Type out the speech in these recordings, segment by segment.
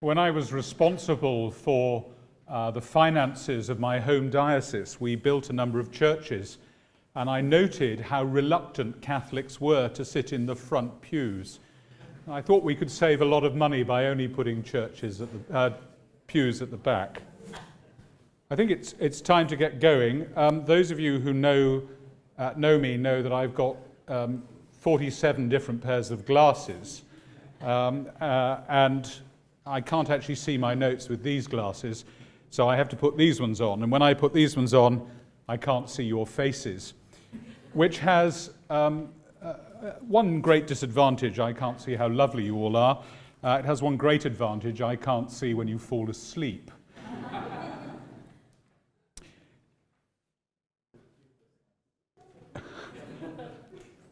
When I was responsible for the finances of my home diocese, we built a number of churches, and I noted how reluctant Catholics were to sit in the front pews. I thought we could save a lot of money by only putting pews at the back. I think it's time to get going. Those of you who know me know that I've got 47 different pairs of glasses, and I can't actually see my notes with these glasses, so I have to put these ones on. And when I put these ones on, I can't see your faces, which has one great disadvantage. I can't see how lovely you all are. It has one great advantage. I can't see when you fall asleep.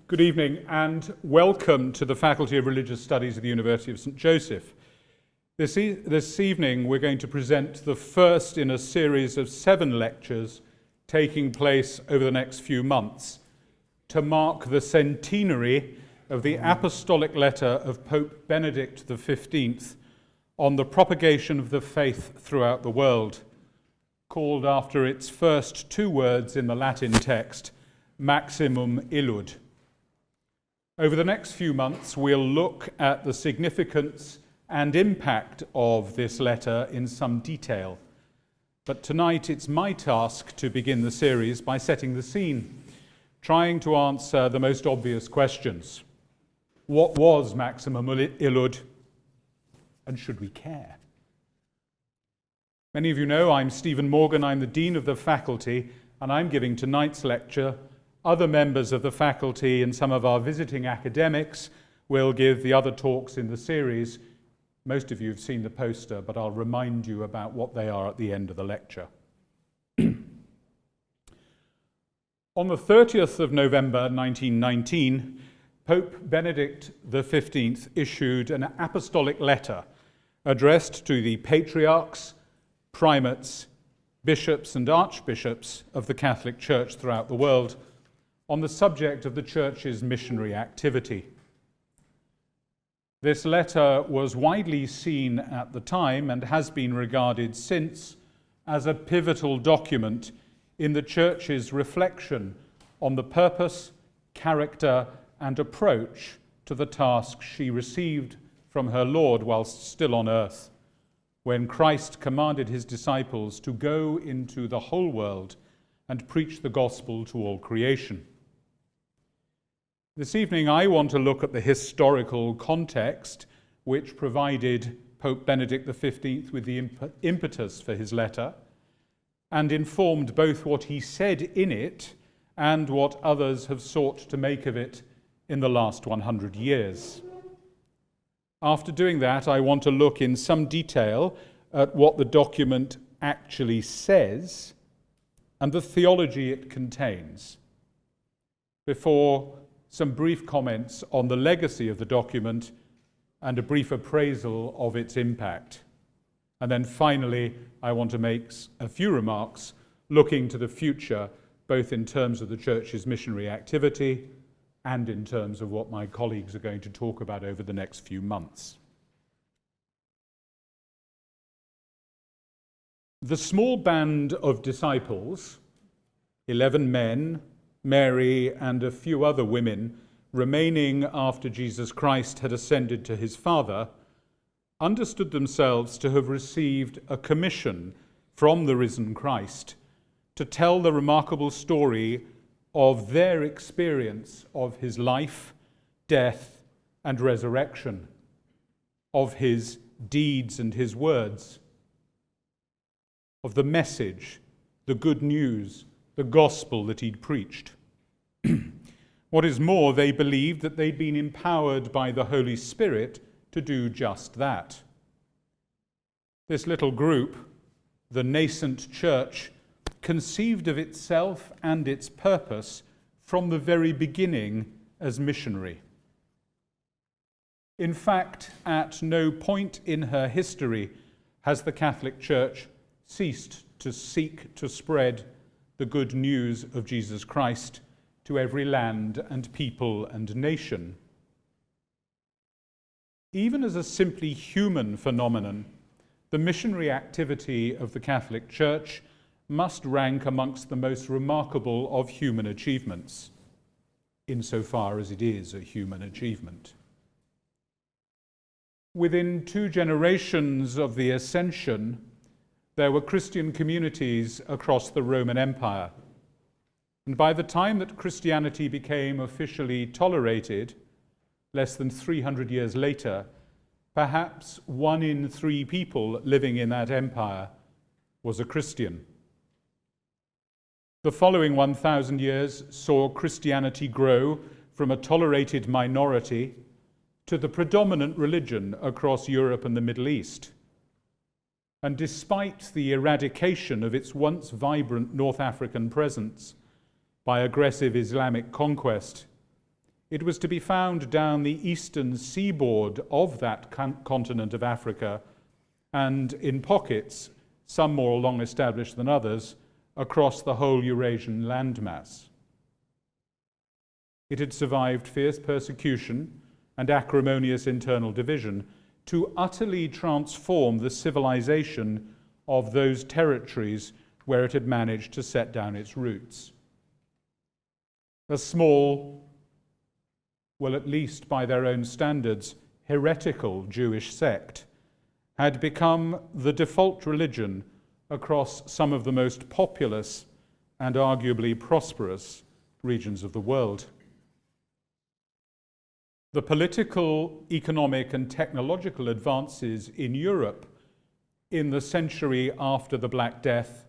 Good evening and welcome to the Faculty of Religious Studies of the University of St. Joseph. This evening we're going to present the first in a series of 7 lectures taking place over the next few months to mark the centenary of the apostolic letter of Pope Benedict XV on the propagation of the faith throughout the world, called after its first 2 words in the Latin text, Maximum Illud. Over the next few months, we'll look at the significance and impact of this letter in some detail. But tonight it's my task to begin the series by setting the scene, trying to answer the most obvious questions. What was Maximum Illud, and should we care? Many of you know I'm Stephen Morgan, I'm the Dean of the Faculty, and I'm giving tonight's lecture. Other members of the faculty and some of our visiting academics will give the other talks in the series. Most of you have seen the poster, but I'll remind you about what they are at the end of the lecture. On the 30th of November 1919, Pope Benedict XV issued an apostolic letter addressed to the patriarchs, primates, bishops and archbishops of the Catholic Church throughout the world on the subject of the Church's missionary activity. This letter was widely seen at the time and has been regarded since as a pivotal document in the Church's reflection on the purpose, character, and approach to the task she received from her Lord whilst still on earth, when Christ commanded his disciples to go into the whole world and preach the gospel to all creation. This evening I want to look at the historical context which provided Pope Benedict XV with the impetus for his letter and informed both what he said in it and what others have sought to make of it in the last 100 years. After doing that, I want to look in some detail at what the document actually says and the theology it contains, before some brief comments on the legacy of the document and a brief appraisal of its impact. And then finally, I want to make a few remarks looking to the future, both in terms of the Church's missionary activity and in terms of what my colleagues are going to talk about over the next few months. The small band of disciples, 11 men, Mary and a few other women remaining after Jesus Christ had ascended to his Father, understood themselves to have received a commission from the risen Christ to tell the remarkable story of their experience of his life, death, and resurrection, of his deeds and his words, of the message, the good news, the gospel that he'd preached. What is more, they believed that they'd been empowered by the Holy Spirit to do just that. This little group, the nascent church, conceived of itself and its purpose from the very beginning as missionary. In fact, at no point in her history has the Catholic Church ceased to seek to spread the good news of Jesus Christ to every land and people and nation. Even as a simply human phenomenon, the missionary activity of the Catholic Church must rank amongst the most remarkable of human achievements, insofar as it is a human achievement. Within 2 generations of the Ascension, there were Christian communities across the Roman Empire. And by the time that Christianity became officially tolerated, less than 300 years later, perhaps 1 in 3 people living in that empire was a Christian. The following 1,000 years saw Christianity grow from a tolerated minority to the predominant religion across Europe and the Middle East. And despite the eradication of its once vibrant North African presence by aggressive Islamic conquest, it was to be found down the eastern seaboard of that continent of Africa, and in pockets, some more long established than others, across the whole Eurasian landmass. It had survived fierce persecution and acrimonious internal division to utterly transform the civilization of those territories where it had managed to set down its roots. A small, well, at least by their own standards, heretical Jewish sect had become the default religion across some of the most populous and arguably prosperous regions of the world. The political, economic, and technological advances in Europe in the century after the Black Death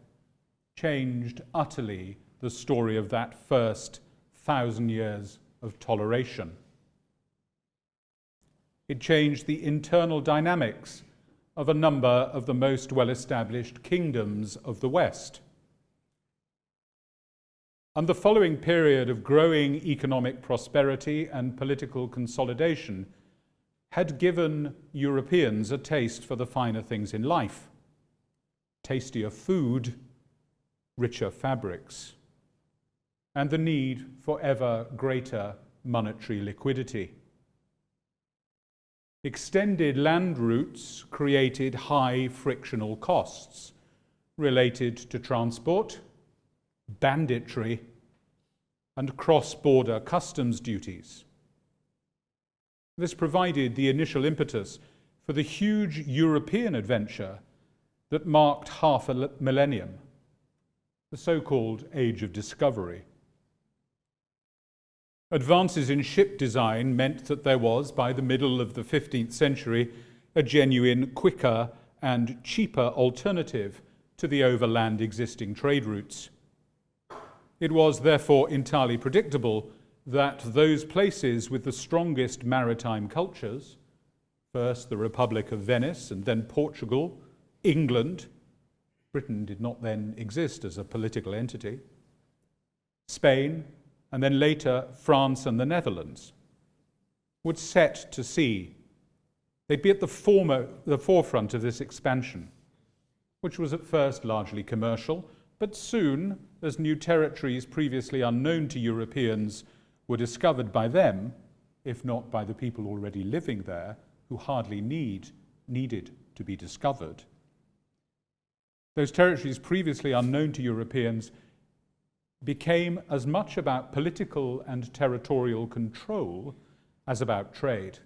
changed utterly the story of that first 1,000 years of toleration. It changed the internal dynamics of a number of the most well-established kingdoms of the West. And the following period of growing economic prosperity and political consolidation had given Europeans a taste for the finer things in life: tastier food, richer fabrics, and the need for ever greater monetary liquidity. Extended land routes created high frictional costs related to transport, banditry, and cross-border customs duties. This provided the initial impetus for the huge European adventure that marked half a millennium, the so-called Age of Discovery. Advances in ship design meant that there was, by the middle of the 15th century, a genuine, quicker and cheaper alternative to the overland existing trade routes. It was therefore entirely predictable that those places with the strongest maritime cultures, first the Republic of Venice and then Portugal, England, Britain did not then exist as a political entity, Spain, and then later France and the Netherlands, would set to sea. They'd be at the forefront of this expansion, which was at first largely commercial, but soon, as new territories previously unknown to Europeans were discovered by them, if not by the people already living there, who hardly needed to be discovered. Those territories previously unknown to Europeans became as much about political and territorial control as about trade.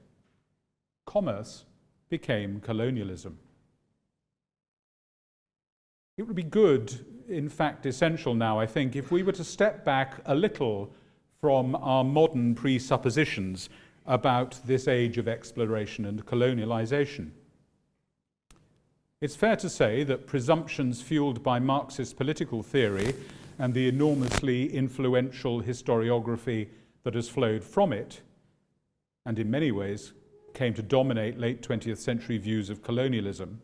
Commerce became colonialism. It would be good, in fact essential now, I think, if we were to step back a little from our modern presuppositions about this age of exploration and colonialization. It's fair to say that presumptions fueled by Marxist political theory and the enormously influential historiography that has flowed from it, and in many ways came to dominate late 20th century views of colonialism,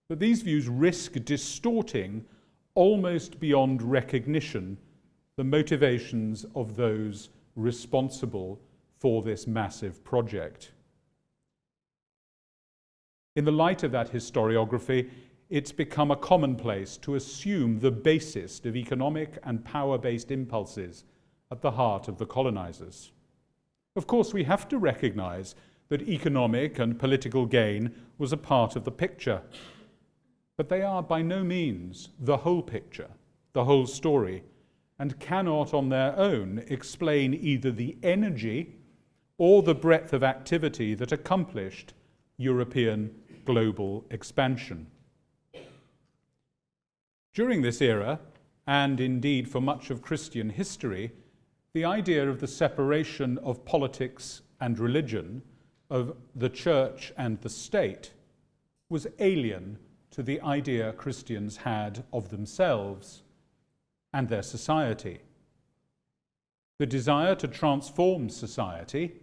that these views risk distorting almost beyond recognition the motivations of those responsible for this massive project. In the light of that historiography, it's become a commonplace to assume the basest of economic and power-based impulses at the heart of the colonizers. Of course, we have to recognize that economic and political gain was a part of the picture, But they are by no means the whole picture, the whole story, and cannot on their own explain either the energy or the breadth of activity that accomplished European global expansion. During this era, and indeed for much of Christian history, the idea of the separation of politics and religion, of the church and the state, was alien to the idea Christians had of themselves and their society. The desire to transform society,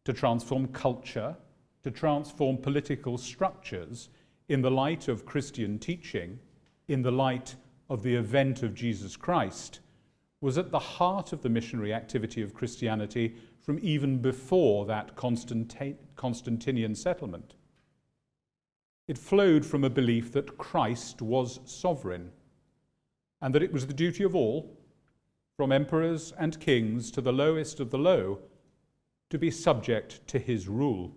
to transform culture, to transform political structures in the light of Christian teaching, in the light of the event of Jesus Christ, was at the heart of the missionary activity of Christianity from even before that Constantinian settlement. It flowed from a belief that Christ was sovereign, and that it was the duty of all, from emperors and kings to the lowest of the low, to be subject to his rule.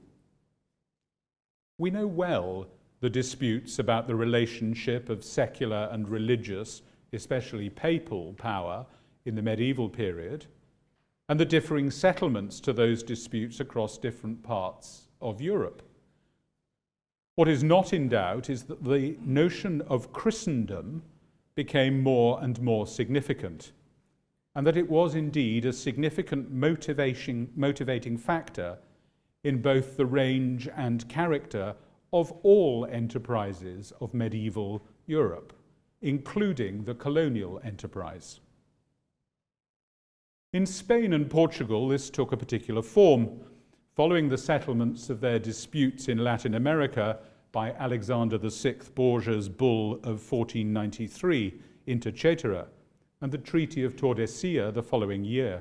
We know well the disputes about the relationship of secular and religious, especially papal, power in the medieval period, and the differing settlements to those disputes across different parts of Europe. What is not in doubt is that the notion of Christendom became more and more significant, and that it was indeed a significant motivating factor in both the range and character of all enterprises of medieval Europe, including the colonial enterprise. In Spain and Portugal, this took a particular form, following the settlements of their disputes in Latin America by Alexander VI Borgia's bull of 1493, Inter Caetera, and the Treaty of Tordesillas the following year.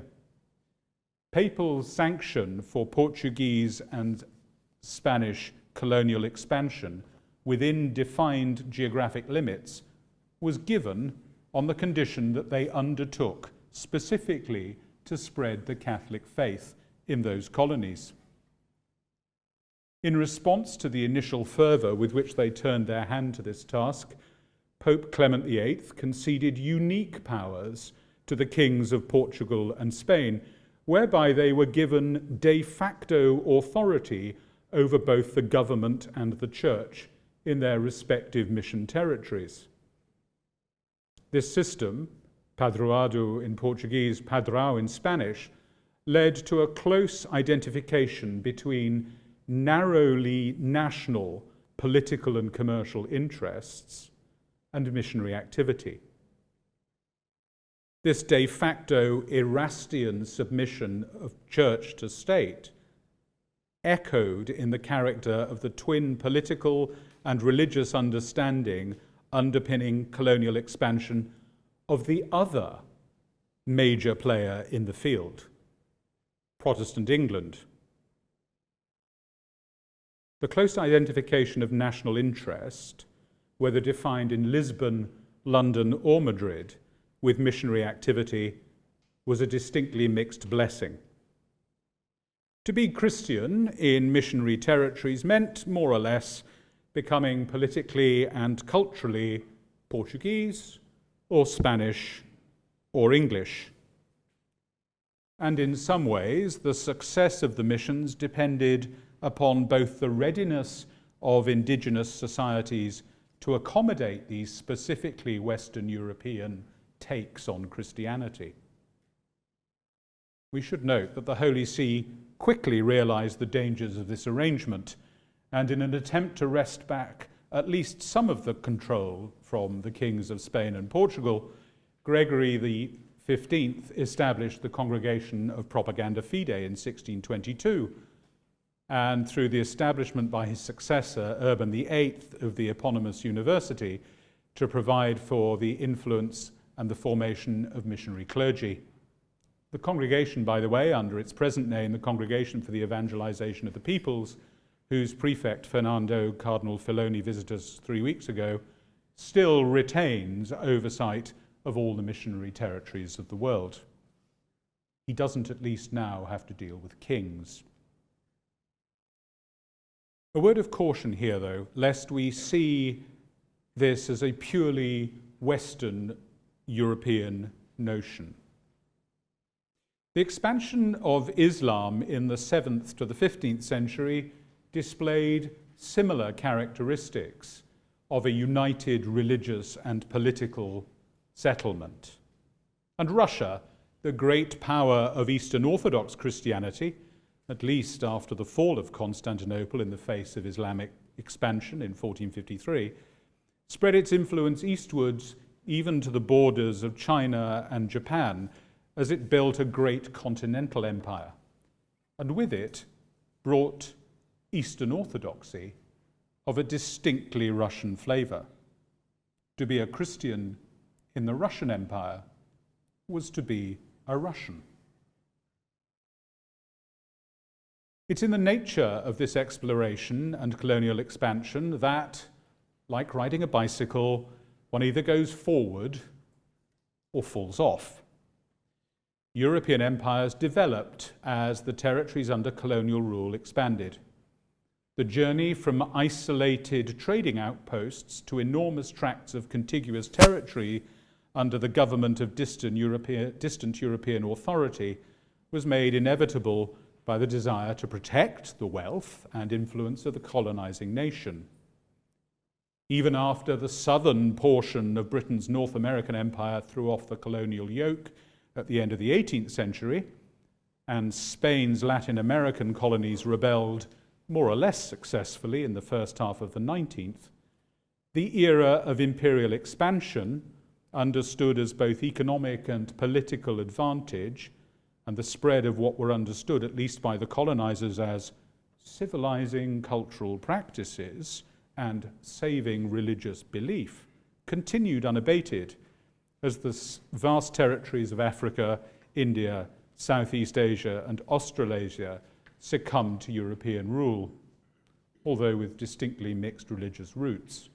Papal sanction for Portuguese and Spanish colonial expansion within defined geographic limits was given on the condition that they undertook specifically to spread the Catholic faith in those colonies. In response to the initial fervour with which they turned their hand to this task, Pope Clement VIII conceded unique powers to the kings of Portugal and Spain, whereby they were given de facto authority over both the government and the church in their respective mission territories. This system, padroado in Portuguese, padrão in Spanish, led to a close identification between narrowly national political and commercial interests and missionary activity. This de facto Erastian submission of church to state echoed in the character of the twin political and religious understanding underpinning colonial expansion of the other major player in the field, Protestant England. The close identification of national interest, whether defined in Lisbon, London, or Madrid, with missionary activity, was a distinctly mixed blessing. To be Christian in missionary territories meant, more or less, becoming politically and culturally Portuguese or Spanish or English. And in some ways, the success of the missions depended upon both the readiness of indigenous societies to accommodate these specifically Western European takes on Christianity. We should note that the Holy See quickly realized the dangers of this arrangement, and in an attempt to wrest back at least some of the control from the kings of Spain and Portugal, Gregory XV established the Congregation of Propaganda Fide in 1622, and through the establishment by his successor, Urban VIII, of the eponymous university, to provide for the influence and the formation of missionary clergy. The congregation, by the way, under its present name, the Congregation for the Evangelization of the Peoples, whose prefect Fernando Cardinal Filoni visited us 3 weeks ago, still retains oversight of all the missionary territories of the world. He doesn't at least now have to deal with kings. A word of caution here, though, lest we see this as a purely Western European notion. The expansion of Islam in the 7th to the 15th century displayed similar characteristics of a united religious and political settlement. And Russia, the great power of Eastern Orthodox Christianity, at least after the fall of Constantinople in the face of Islamic expansion in 1453, spread its influence eastwards even to the borders of China and Japan as it built a great continental empire, and with it brought Eastern Orthodoxy of a distinctly Russian flavour. To be a Christian in the Russian Empire was to be a Russian. It's in the nature of this exploration and colonial expansion that, like riding a bicycle, one either goes forward or falls off. European empires developed as the territories under colonial rule expanded. The journey from isolated trading outposts to enormous tracts of contiguous territory under the government of distant European authority was made inevitable by the desire to protect the wealth and influence of the colonizing nation. Even after the southern portion of Britain's North American empire threw off the colonial yoke at the end of the 18th century, and Spain's Latin American colonies rebelled more or less successfully in the first half of the 19th, the era of imperial expansion, understood as both economic and political advantage, and the spread of what were understood, at least by the colonizers, as civilizing cultural practices and saving religious belief, continued unabated as the vast territories of Africa, India, Southeast Asia, and Australasia succumbed to European rule, although with distinctly mixed religious roots.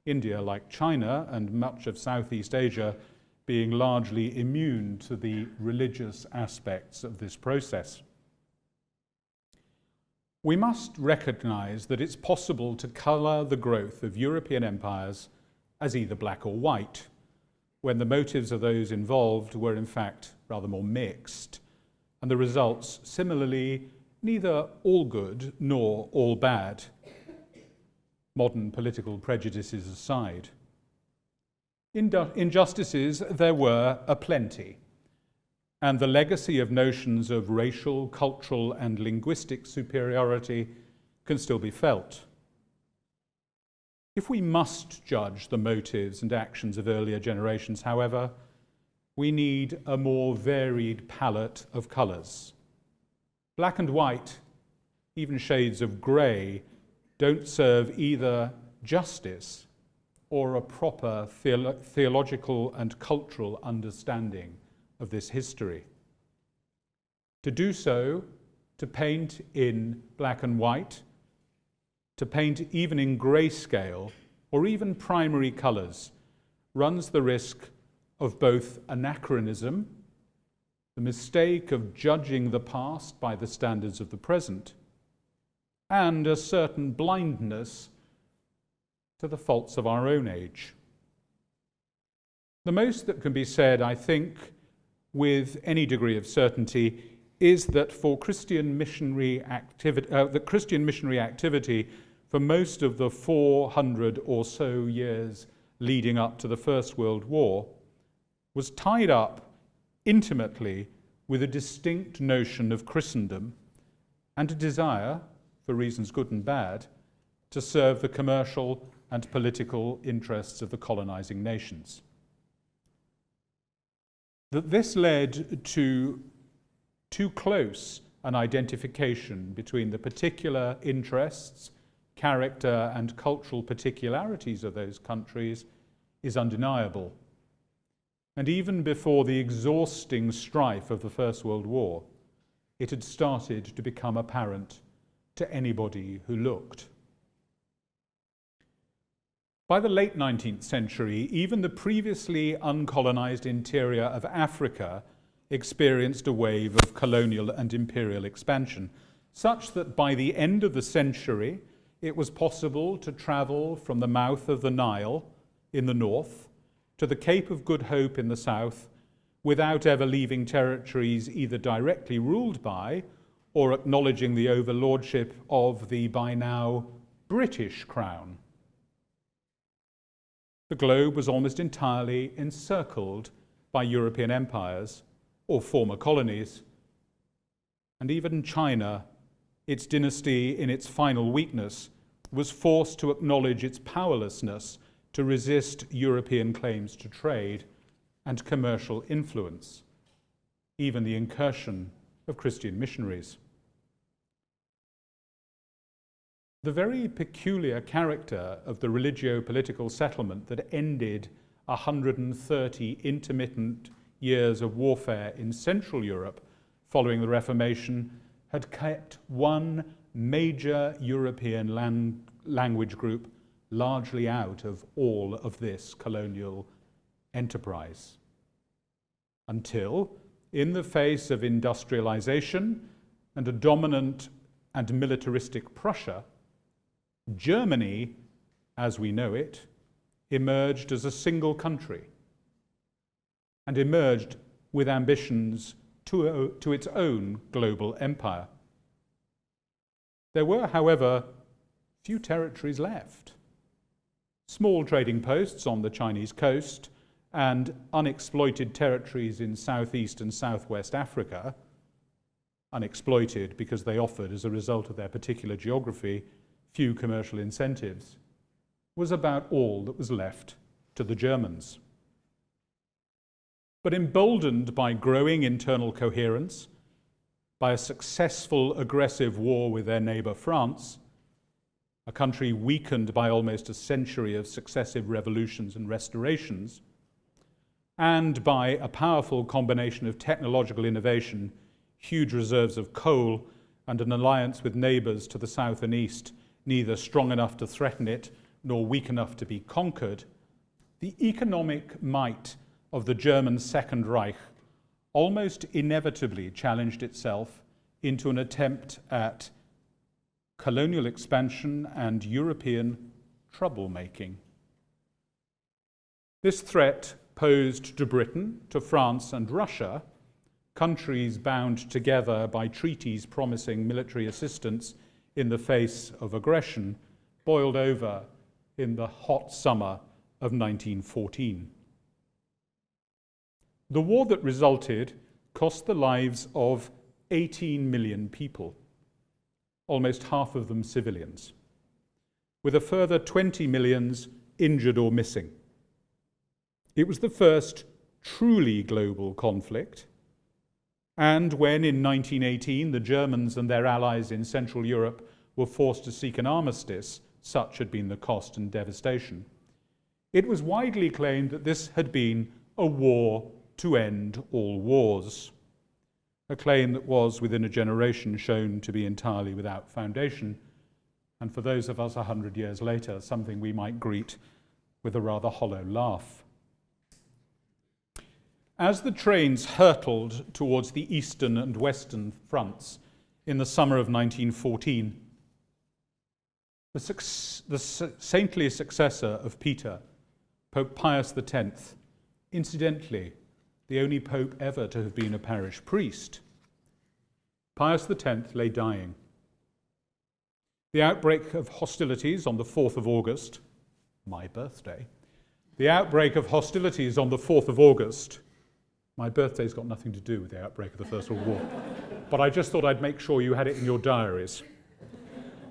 India, like China and much of Southeast Asia, being largely immune to the religious aspects of this process. We must recognize that it's possible to color the growth of European empires as either black or white, when the motives of those involved were in fact rather more mixed, and the results similarly neither all good nor all bad, modern political prejudices aside. Injustices there were aplenty, and the legacy of notions of racial, cultural, and linguistic superiority can still be felt. If we must judge the motives and actions of earlier generations, however, we need a more varied palette of colours. Black and white, even shades of grey, don't serve either justice or a proper theological and cultural understanding of this history. To do so, to paint in black and white, to paint even in grayscale or even primary colours, runs the risk of both anachronism, the mistake of judging the past by the standards of the present, and a certain blindness to the faults of our own age. The most that can be said, I think, with any degree of certainty, is that for Christian missionary activity for most of the 400 or so years leading up to the First World War was tied up intimately with a distinct notion of Christendom and a desire, for reasons good and bad, to serve the commercial and political interests of the colonizing nations. That this led to too close an identification between the particular interests, character, and cultural particularities of those countries is undeniable. And even before the exhausting strife of the First World War, it had started to become apparent to anybody who looked. By the late 19th century, even the previously uncolonized interior of Africa experienced a wave of colonial and imperial expansion, such that by the end of the century, it was possible to travel from the mouth of the Nile in the north to the Cape of Good Hope in the south, without ever leaving territories either directly ruled by or acknowledging the overlordship of the by now British Crown. The globe was almost entirely encircled by European empires or former colonies, and even China, its dynasty in its final weakness, was forced to acknowledge its powerlessness to resist European claims to trade and commercial influence, even the incursion of Christian missionaries. The very peculiar character of the religio-political settlement that ended 130 intermittent years of warfare in Central Europe following the Reformation had kept one major European language group largely out of all of this colonial enterprise. Until, in the face of industrialization and a dominant and militaristic Prussia, Germany, as we know it, emerged as a single country and emerged with ambitions to its own global empire. There were, however, few territories left. Small trading posts on the Chinese coast and unexploited territories in Southeast and Southwest Africa, unexploited because they offered, as a result of their particular geography, few commercial incentives, was about all that was left to the Germans. But emboldened by growing internal coherence, by a successful aggressive war with their neighbour France, a country weakened by almost a century of successive revolutions and restorations, and by a powerful combination of technological innovation, huge reserves of coal, and an alliance with neighbours to the south and east, neither strong enough to threaten it nor weak enough to be conquered, the economic might of the German Second Reich almost inevitably challenged itself into an attempt at colonial expansion and European troublemaking. This threat posed to Britain, to France and Russia, countries bound together by treaties promising military assistance in the face of aggression, boiled over in the hot summer of 1914. The war that resulted cost the lives of 18 million people, almost half of them civilians, with a further 20 millions injured or missing. It was the first truly global conflict, and when in 1918 the Germans and their allies in Central Europe were forced to seek an armistice, such had been the cost and devastation, it was widely claimed that this had been a war to end all wars, a claim that was within a generation shown to be entirely without foundation, and for those of us 100 years later, something we might greet with a rather hollow laugh. As the trains hurtled towards the eastern and western fronts in the summer of 1914, the saintly successor of Peter, Pope Pius X, incidentally, the only pope ever to have been a parish priest, Pius X lay dying. The outbreak of hostilities on the 4th of August, my birthday, my birthday's got nothing to do with the outbreak of the First World War, but I just thought I'd make sure you had it in your diaries.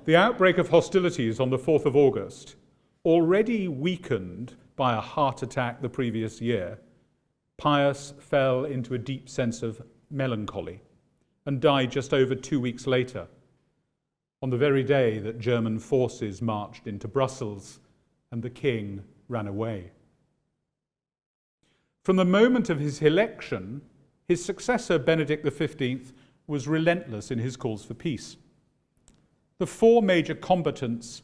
The outbreak of hostilities on the 4th of August, already weakened by a heart attack the previous year, Pius fell into a deep sense of melancholy and died just over 2 weeks later, on the very day that German forces marched into Brussels and the king ran away. From the moment of his election, his successor, Benedict XV, was relentless in his calls for peace. The four major combatants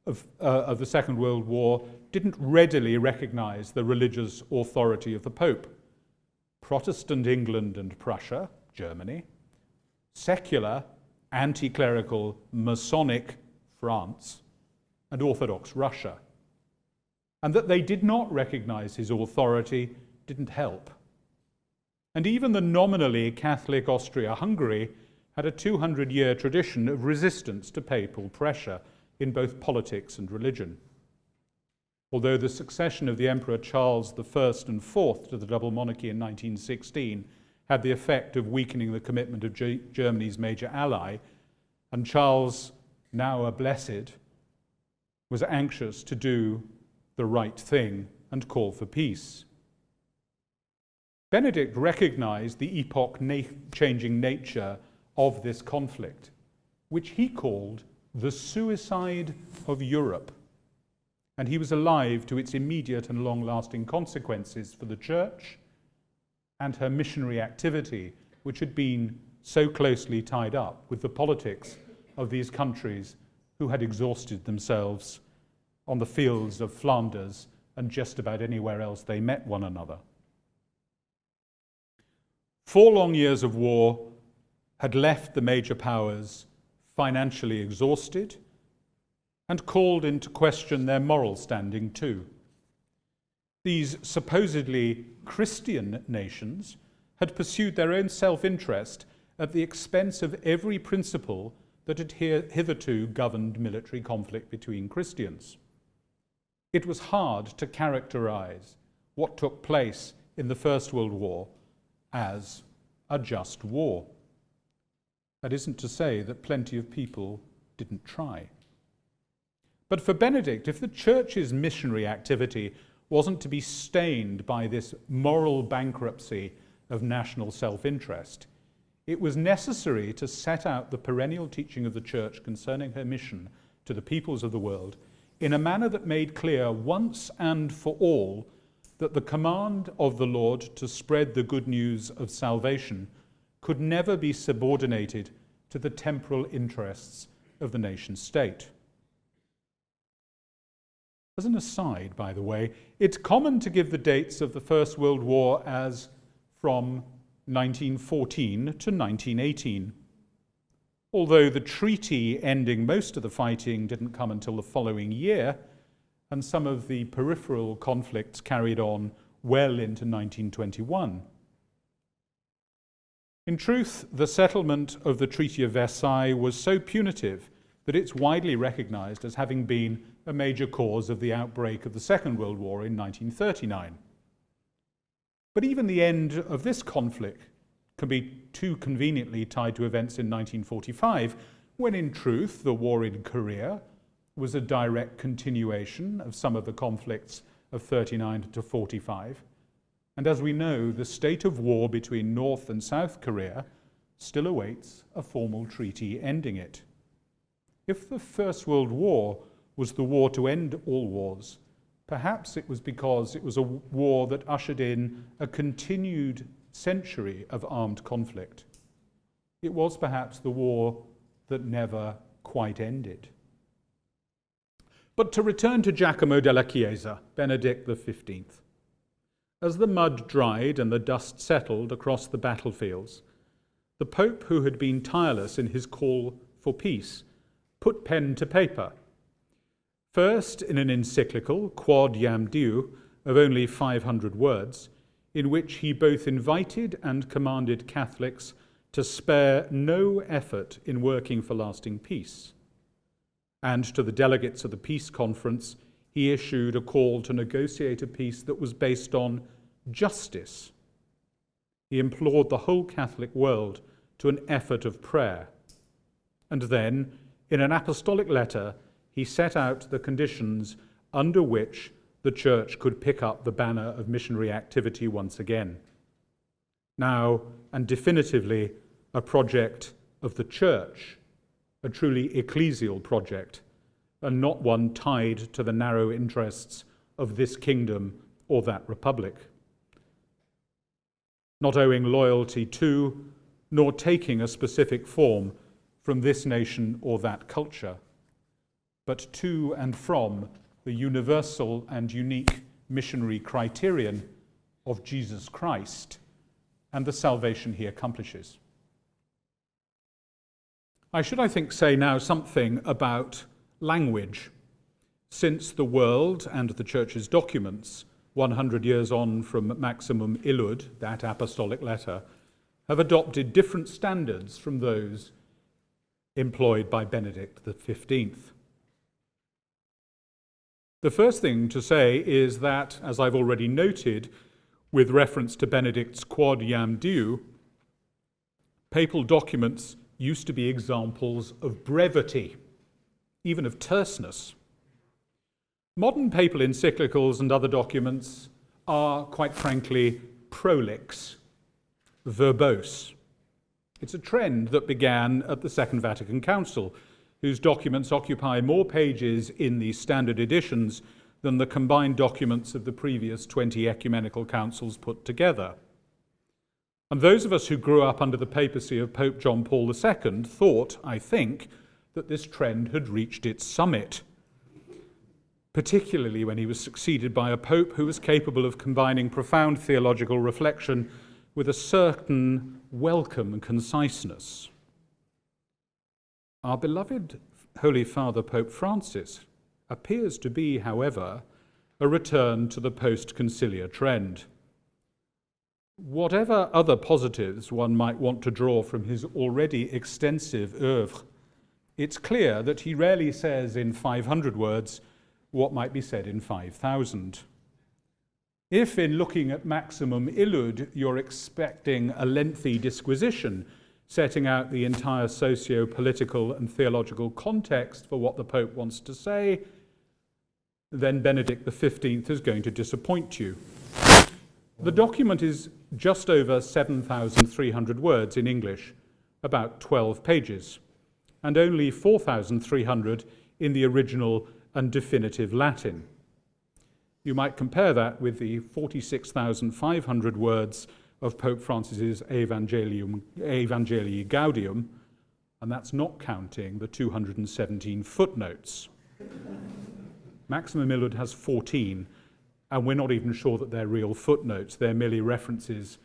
of the Second World War didn't readily recognize the religious authority of the Pope. Protestant England and Prussia, Germany, secular, anti-clerical, Masonic France, and Orthodox Russia. and that they did not recognize his authority didn't help. And even the nominally Catholic Austria-Hungary had a 200-year tradition of resistance to papal pressure in both politics and religion. Although the succession of the Emperor Charles I and IV to the double monarchy in 1916 had the effect of weakening the commitment of Germany's major ally, and Charles, now a blessed, was anxious to do the right thing and call for peace. Benedict recognized the epoch-changing nature of this conflict, which he called the suicide of Europe, and he was alive to its immediate and long-lasting consequences for the Church and her missionary activity, which had been so closely tied up with the politics of these countries who had exhausted themselves on the fields of Flanders and just about anywhere else they met one another. 4 long years of war had left the major powers financially exhausted and called into question their moral standing too. These supposedly Christian nations had pursued their own self-interest at the expense of every principle that had hitherto governed military conflict between Christians. It was hard to characterize what took place in the First World War as a just war. That isn't to say that plenty of people didn't try. But for Benedict, if the Church's missionary activity wasn't to be stained by this moral bankruptcy of national self-interest, it was necessary to set out the perennial teaching of the Church concerning her mission to the peoples of the world in a manner that made clear once and for all that the command of the Lord to spread the good news of salvation could never be subordinated to the temporal interests of the nation state. As an aside, by the way, it's common to give the dates of the First World War as from 1914 to 1918. Although the treaty ending most of the fighting didn't come until the following year, and some of the peripheral conflicts carried on well into 1921. In truth, the settlement of the Treaty of Versailles was so punitive that it's widely recognized as having been a major cause of the outbreak of the Second World War in 1939. But even the end of this conflict can be too conveniently tied to events in 1945, when in truth the war in Korea was a direct continuation of some of the conflicts of 39 to 45. And as we know, the state of war between North and South Korea still awaits a formal treaty ending it. If the First World War was the war to end all wars, perhaps it was because it was a war that ushered in a continued century of armed conflict. It was perhaps the war that never quite ended. But to return to Giacomo della Chiesa, Benedict XV. As the mud dried and the dust settled across the battlefields, the Pope, who had been tireless in his call for peace, put pen to paper. First, in an encyclical, Quod Iam Diu, of only 500 words, in which he both invited and commanded Catholics to spare no effort in working for lasting peace. And to the delegates of the Peace Conference, he issued a call to negotiate a peace that was based on justice. He implored the whole Catholic world to an effort of prayer. And then, in an apostolic letter, he set out the conditions under which the Church could pick up the banner of missionary activity once again. Now, and definitively, a project of the Church, a truly ecclesial project, and not one tied to the narrow interests of this kingdom or that republic. Not owing loyalty to, nor taking a specific form from this nation or that culture, but to and from the universal and unique missionary criterion of Jesus Christ and the salvation he accomplishes. I should, I think, say now something about language, since the world and the Church's documents, 100 years on from Maximum Illud, that apostolic letter, have adopted different standards from those employed by Benedict XV. The first thing to say is that, as I've already noted, with reference to Benedict's Quod Iam Diu, papal documents used to be examples of brevity, even of terseness. Modern papal encyclicals and other documents are, quite frankly, prolix, verbose. It's a trend that began at the Second Vatican Council, whose documents occupy more pages in the standard editions than the combined documents of the previous 20 ecumenical councils put together. And those of us who grew up under the papacy of Pope John Paul II thought, I think, that this trend had reached its summit, particularly when he was succeeded by a pope who was capable of combining profound theological reflection with a certain welcome conciseness. Our beloved Holy Father Pope Francis appears to be, however, a return to the post-conciliar trend. Whatever other positives one might want to draw from his already extensive oeuvre, it's clear that he rarely says in 500 words what might be said in 5,000. If in looking at Maximum Illud you're expecting a lengthy disquisition setting out the entire socio-political and theological context for what the Pope wants to say, then Benedict XV is going to disappoint you. The document is just over 7,300 words in English, about 12 pages, and only 4,300 in the original and definitive Latin. You might compare that with the 46,500 words of Pope Francis's Evangelii Gaudium, and that's not counting the 217 footnotes. Maximum Illud has 14, and we're not even sure that they're real footnotes. They're merely references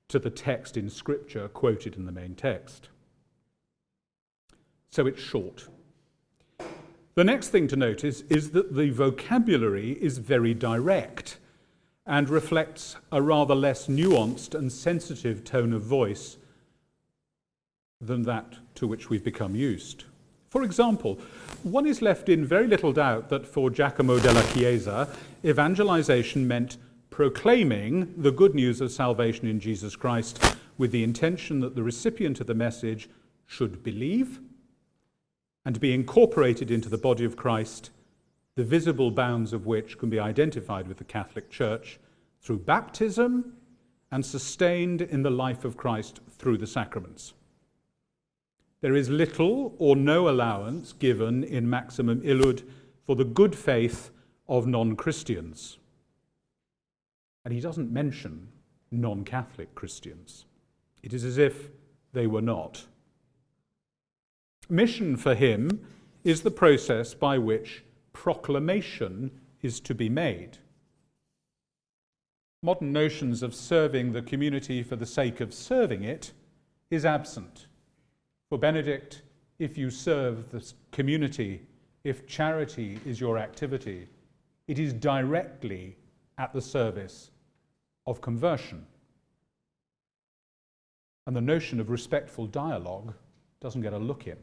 to the text in Scripture quoted in the main text. So it's short. The next thing to notice is that the vocabulary is very direct and reflects a rather less nuanced and sensitive tone of voice than that to which we've become used. For example, one is left in very little doubt that for Giacomo della Chiesa, evangelization meant proclaiming the good news of salvation in Jesus Christ with the intention that the recipient of the message should believe and be incorporated into the body of Christ, the visible bounds of which can be identified with the Catholic Church through baptism and sustained in the life of Christ through the sacraments. There is little or no allowance given in Maximum Illud for the good faith of non-Christians. And he doesn't mention non-Catholic Christians. It is as if they were not. Mission for him is the process by which proclamation is to be made. Modern notions of serving the community for the sake of serving it is absent. For Benedict, if you serve the community, if charity is your activity, it is directly at the service of conversion. And the notion of respectful dialogue doesn't get a look in.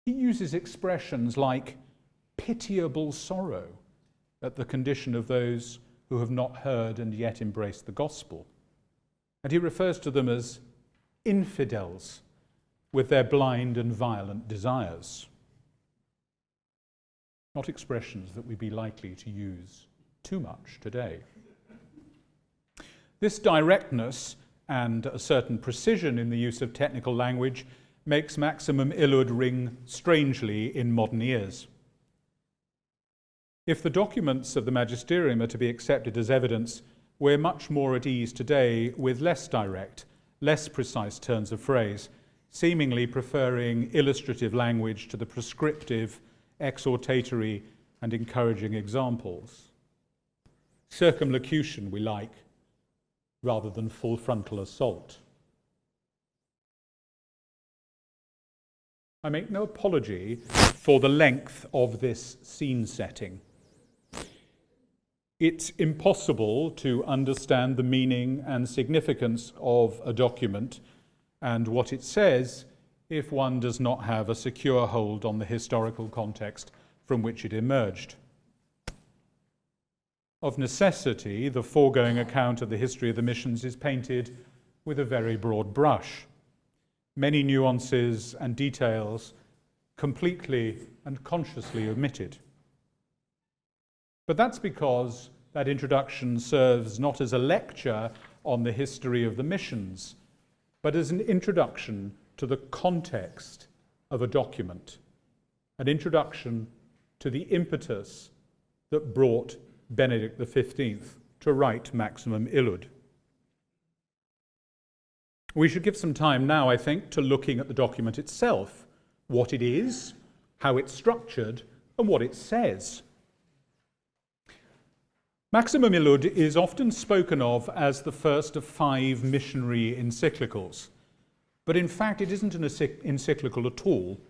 He uses expressions like pitiable sorrow at the condition of those who have not heard and yet embraced the gospel. And he refers to them as infidels with their blind and violent desires. Not expressions that we'd be likely to use too much today. This directness and a certain precision in the use of technical language makes Maximum Illud ring strangely in modern ears. If the documents of the magisterium are to be accepted as evidence, we're much more at ease today with less direct, less precise turns of phrase, seemingly preferring illustrative language to the prescriptive, exhortatory, and encouraging examples. Circumlocution we like, rather than full frontal assault. I make no apology for the length of this scene setting. It's impossible to understand the meaning and significance of a document and what it says if one does not have a secure hold on the historical context from which it emerged. Of necessity, the foregoing account of the history of the missions is painted with a very broad brush. Many nuances and details completely and consciously omitted. But that's because that introduction serves not as a lecture on the history of the missions, but as an introduction to the context of a document, an introduction to the impetus that brought Benedict XV to write Maximum Illud. We should give some time now, I think, to looking at the document itself, what it is, how it's structured, and what it says. Maximum Illud is often spoken of as the first of 5 missionary encyclicals, but in fact it isn't an encyclical at all.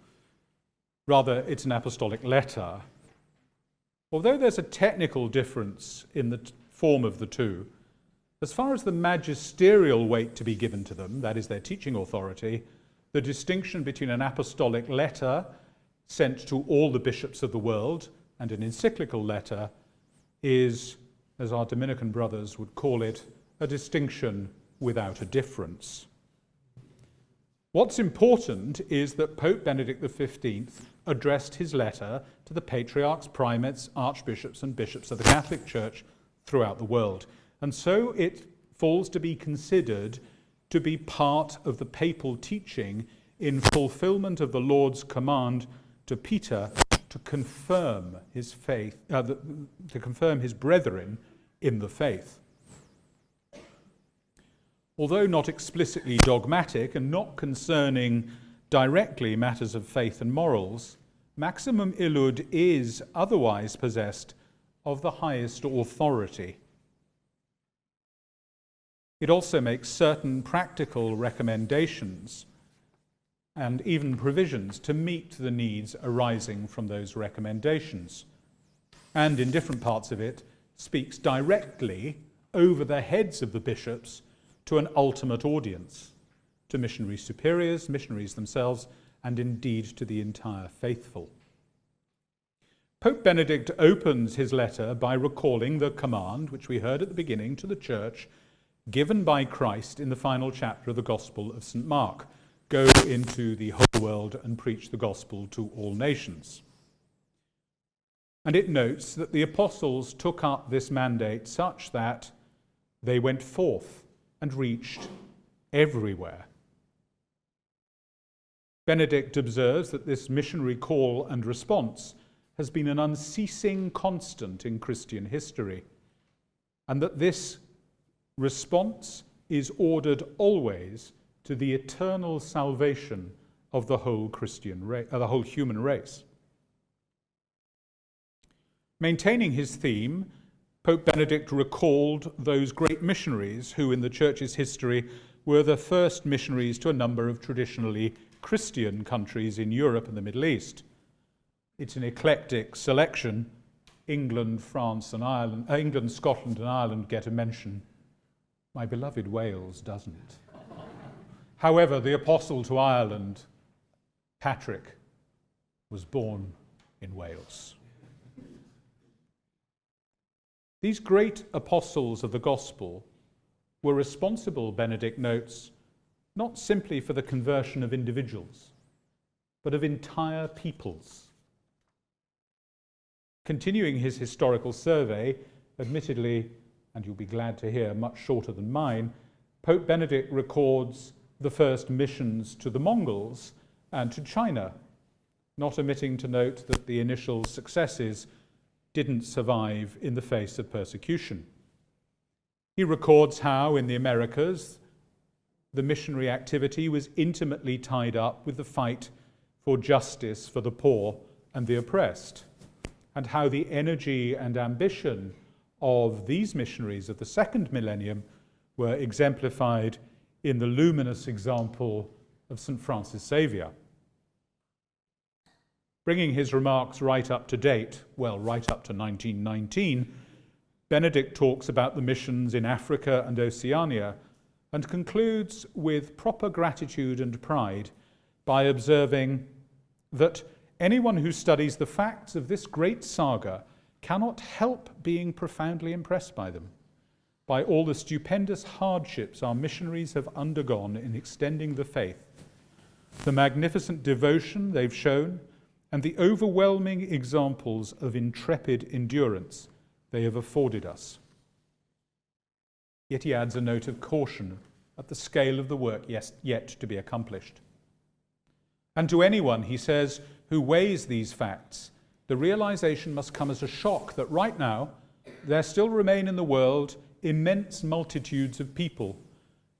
Rather, it's an apostolic letter. Although there's a technical difference in the form of the two, as far as the magisterial weight to be given to them, that is their teaching authority, the distinction between an apostolic letter sent to all the bishops of the world and an encyclical letter is, as our Dominican brothers would call it, a distinction without a difference. What's important is that Pope Benedict XV addressed his letter to the patriarchs, primates, archbishops, and bishops of the Catholic Church throughout the world. And so it falls to be considered to be part of the papal teaching in fulfillment of the Lord's command to Peter to confirm his faith, to confirm his brethren in the faith. Although not explicitly dogmatic and not concerning directly matters of faith and morals, Maximum Illud is otherwise possessed of the highest authority. It also makes certain practical recommendations and even provisions to meet the needs arising from those recommendations. And in different parts of it, speaks directly over the heads of the bishops to an ultimate audience, to missionary superiors, missionaries themselves, and indeed to the entire faithful. Pope Benedict opens his letter by recalling the command, which we heard at the beginning, to the Church, given by Christ in the final chapter of the Gospel of St. Mark. Go into the whole world and preach the gospel to all nations. And it notes that the apostles took up this mandate such that they went forth and reached everywhere. Benedict observes that this missionary call and response has been an unceasing constant in Christian history, and that this response is ordered always to the eternal salvation of the whole the whole human race. Maintaining his theme, Pope Benedict recalled those great missionaries who in the Church's history were the first missionaries to a number of traditionally Christian countries in Europe and the Middle East. It's an eclectic selection. England, France, and Ireland, England, Scotland, and Ireland get a mention. My beloved Wales doesn't. However, the apostle to Ireland, Patrick, was born in Wales. These great apostles of the gospel were responsible, Benedict notes, not simply for the conversion of individuals, but of entire peoples. Continuing his historical survey, admittedly, and you'll be glad to hear, much shorter than mine, Pope Benedict records the first missions to the Mongols and to China, not omitting to note that the initial successes didn't survive in the face of persecution. He records how, in the Americas, the missionary activity was intimately tied up with the fight for justice for the poor and the oppressed, and how the energy and ambition of these missionaries of the second millennium were exemplified in the luminous example of St. Francis Xavier. Bringing his remarks right up to date, well, right up to 1919, Benedict talks about the missions in Africa and Oceania and concludes with proper gratitude and pride by observing that anyone who studies the facts of this great saga cannot help being profoundly impressed by them, by all the stupendous hardships our missionaries have undergone in extending the faith, the magnificent devotion they've shown, and the overwhelming examples of intrepid endurance they have afforded us. Yet he adds a note of caution at the scale of the work yet to be accomplished. And to anyone, he says, who weighs these facts, the realization must come as a shock that right now there still remain in the world immense multitudes of people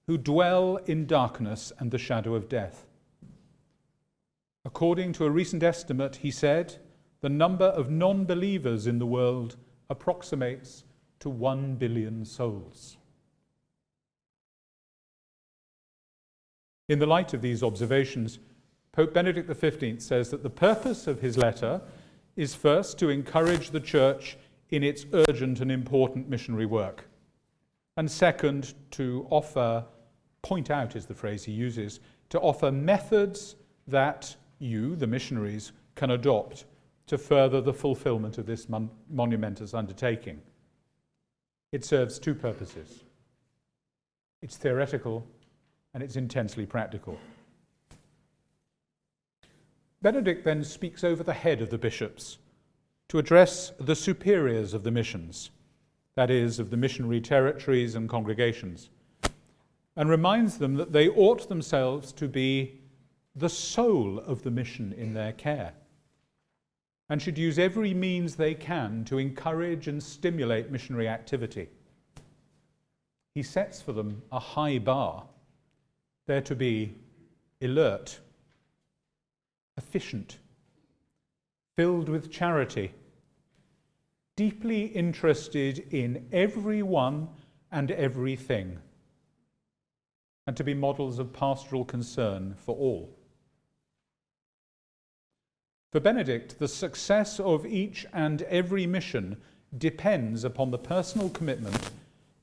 who dwell in darkness and the shadow of death. According to a recent estimate, he said, the number of non-believers in the world approximates to 1 billion souls. In the light of these observations, Pope Benedict XV says that the purpose of his letter is first to encourage the Church in its urgent and important missionary work, and second, to point out is the phrase he uses, to offer methods that you, the missionaries, can adopt to further the fulfillment of this monumentous undertaking. It serves two purposes. It's theoretical and it's intensely practical. Benedict then speaks over the head of the bishops to address the superiors of the missions, that is, of the missionary territories and congregations, and reminds them that they ought themselves to be the soul of the mission in their care, and should use every means they can to encourage and stimulate missionary activity. He sets for them a high bar. They're to be alert, efficient, filled with charity, deeply interested in everyone and everything, and to be models of pastoral concern for all. For Benedict, the success of each and every mission depends upon the personal commitment,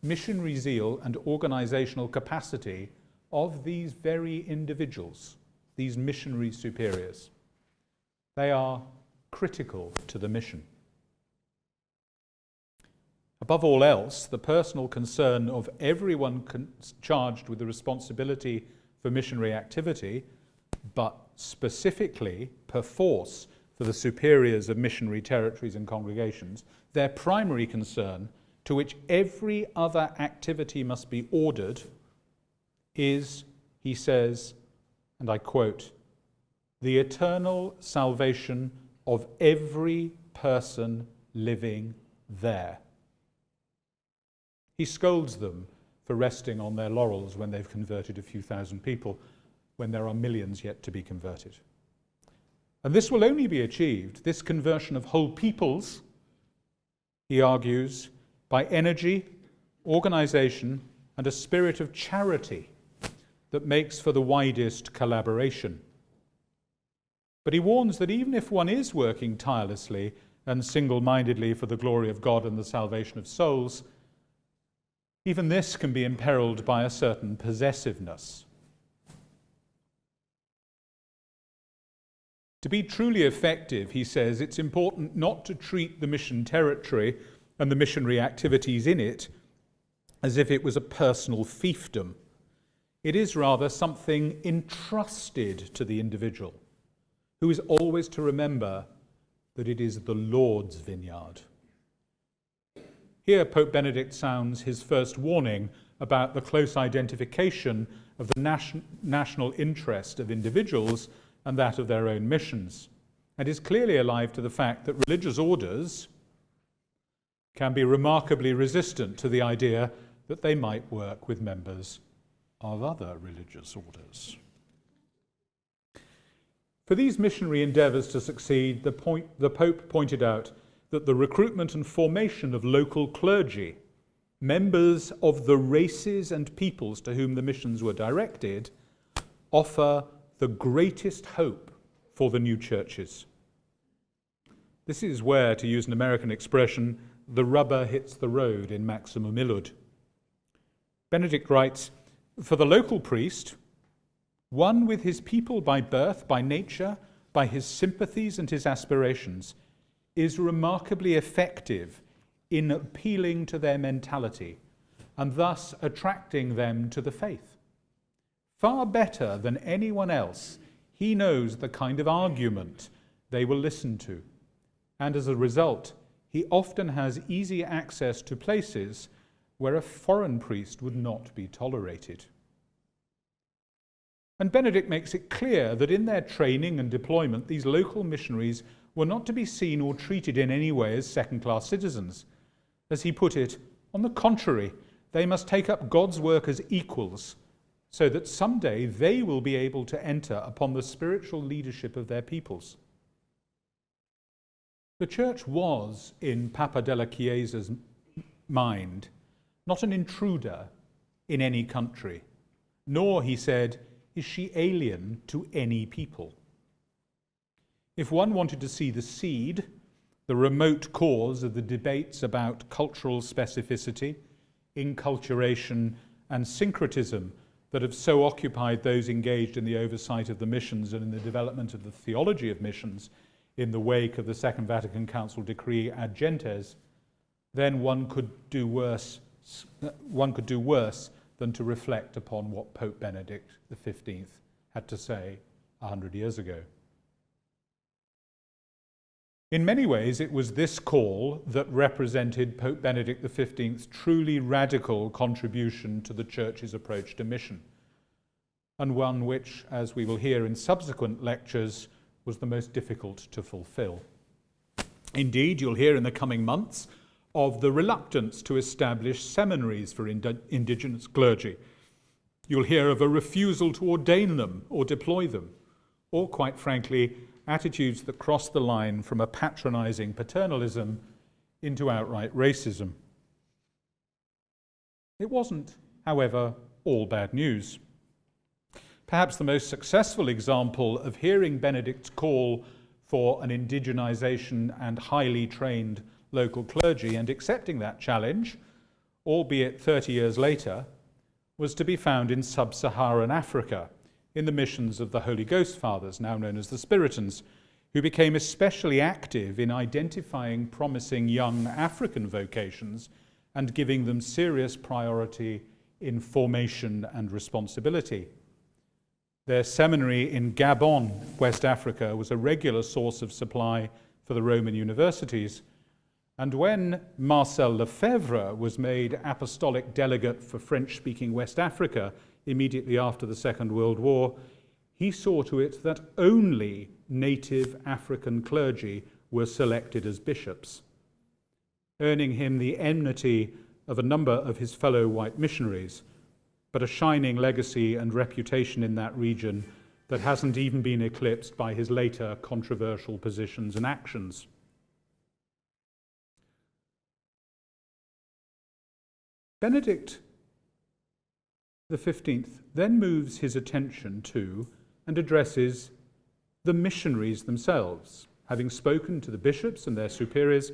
missionary zeal, and organizational capacity of these very individuals, these missionary superiors. They are critical to the mission. Above all else, the personal concern of everyone charged with the responsibility for missionary activity, but specifically, perforce, for the superiors of missionary territories and congregations, their primary concern, to which every other activity must be ordered, is, he says, and I quote, the eternal salvation of every person living there. He scolds them for resting on their laurels when they've converted a few thousand people, when there are millions yet to be converted. And this will only be achieved, this conversion of whole peoples, he argues, by energy, organization, and a spirit of charity that makes for the widest collaboration. But he warns that even if one is working tirelessly and single-mindedly for the glory of God and the salvation of souls, even this can be imperiled by a certain possessiveness. To be truly effective, he says, it's important not to treat the mission territory and the missionary activities in it as if it was a personal fiefdom. It is rather something entrusted to the individual, who is always to remember that it is the Lord's vineyard. Here, Pope Benedict sounds his first warning about the close identification of the national interest of individuals and that of their own missions, and is clearly alive to the fact that religious orders can be remarkably resistant to the idea that they might work with members of other religious orders. For these missionary endeavours to succeed, the Pope pointed out that the recruitment and formation of local clergy, members of the races and peoples to whom the missions were directed, offer the greatest hope for the new churches. This is where, to use an American expression, the rubber hits the road in Maximum Illud. Benedict writes, "For the local priest, one with his people by birth, by nature, by his sympathies and his aspirations, is remarkably effective in appealing to their mentality and thus attracting them to the faith. Far better than anyone else, he knows the kind of argument they will listen to, and as a result, he often has easy access to places where a foreign priest would not be tolerated." And Benedict makes it clear that in their training and deployment, these local missionaries were not to be seen or treated in any way as second-class citizens. As he put it, on the contrary, they must take up God's work as equals, so that someday they will be able to enter upon the spiritual leadership of their peoples. The church was, in Papa della Chiesa's mind, not an intruder in any country, nor, he said, is she alien to any people. If one wanted to see the seed, the remote cause of the debates about cultural specificity, inculturation, and syncretism that have so occupied those engaged in the oversight of the missions and in the development of the theology of missions in the wake of the Second Vatican Council decree Ad Gentes, then one could do worse than to reflect upon what Pope Benedict XV had to say 100 years ago. In many ways, it was this call that represented Pope Benedict XV's truly radical contribution to the Church's approach to mission, and one which, as we will hear in subsequent lectures, was the most difficult to fulfill. Indeed, you'll hear in the coming months of the reluctance to establish seminaries for indigenous clergy. You'll hear of a refusal to ordain them or deploy them, or, quite frankly, attitudes that cross the line from a patronizing paternalism into outright racism. It wasn't, however, all bad news. Perhaps the most successful example of hearing Benedict's call for an indigenization and highly trained local clergy and accepting that challenge, albeit 30 years later, was to be found in sub-Saharan Africa, in the missions of the Holy Ghost Fathers, now known as the Spiritans, who became especially active in identifying promising young African vocations and giving them serious priority in formation and responsibility. Their seminary in Gabon, West Africa, was a regular source of supply for the Roman universities, and when Marcel Lefebvre was made apostolic delegate for French-speaking West Africa immediately after the Second World War, he saw to it that only native African clergy were selected as bishops, earning him the enmity of a number of his fellow white missionaries, but a shining legacy and reputation in that region that hasn't even been eclipsed by his later controversial positions and actions. Benedict XV then moves his attention to and addresses the missionaries themselves. Having spoken to the bishops and their superiors,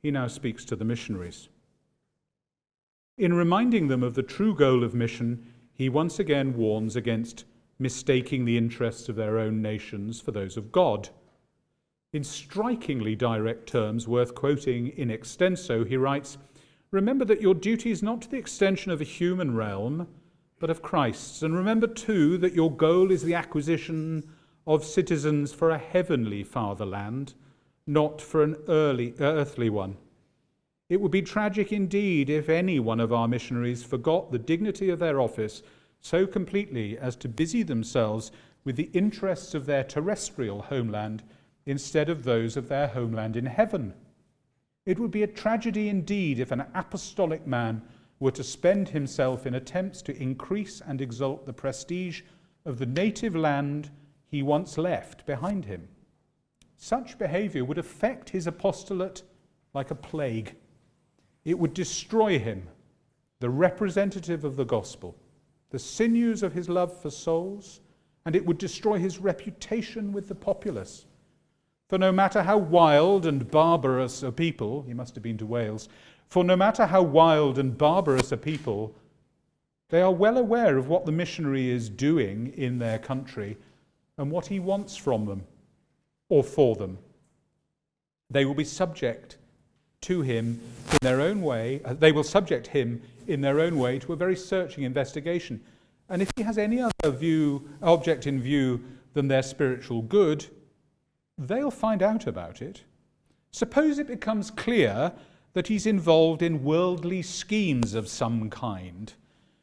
he now speaks to the missionaries. In reminding them of the true goal of mission, he once again warns against mistaking the interests of their own nations for those of God. In strikingly direct terms worth quoting in extenso, he writes, "Remember that your duty is not to the extension of a human realm, but of Christ's. And remember, too, that your goal is the acquisition of citizens for a heavenly fatherland, not for an earthly one. It would be tragic indeed if any one of our missionaries forgot the dignity of their office so completely as to busy themselves with the interests of their terrestrial homeland instead of those of their homeland in heaven. It would be a tragedy indeed if an apostolic man were to spend himself in attempts to increase and exalt the prestige of the native land he once left behind him. Such behavior would affect his apostolate like a plague. It would destroy him, the representative of the gospel, the sinews of his love for souls, and it would destroy his reputation with the populace. For no matter how wild and barbarous a people, he must have been to Wales, for no matter how wild and barbarous a people, they are well aware of what the missionary is doing in their country and what he wants from them or for them. They will be subject to him in their own way. They will subject him in their own way to a very searching investigation. And if he has any other object in view than their spiritual good, they'll find out about it. Suppose it becomes clear that he's involved in worldly schemes of some kind,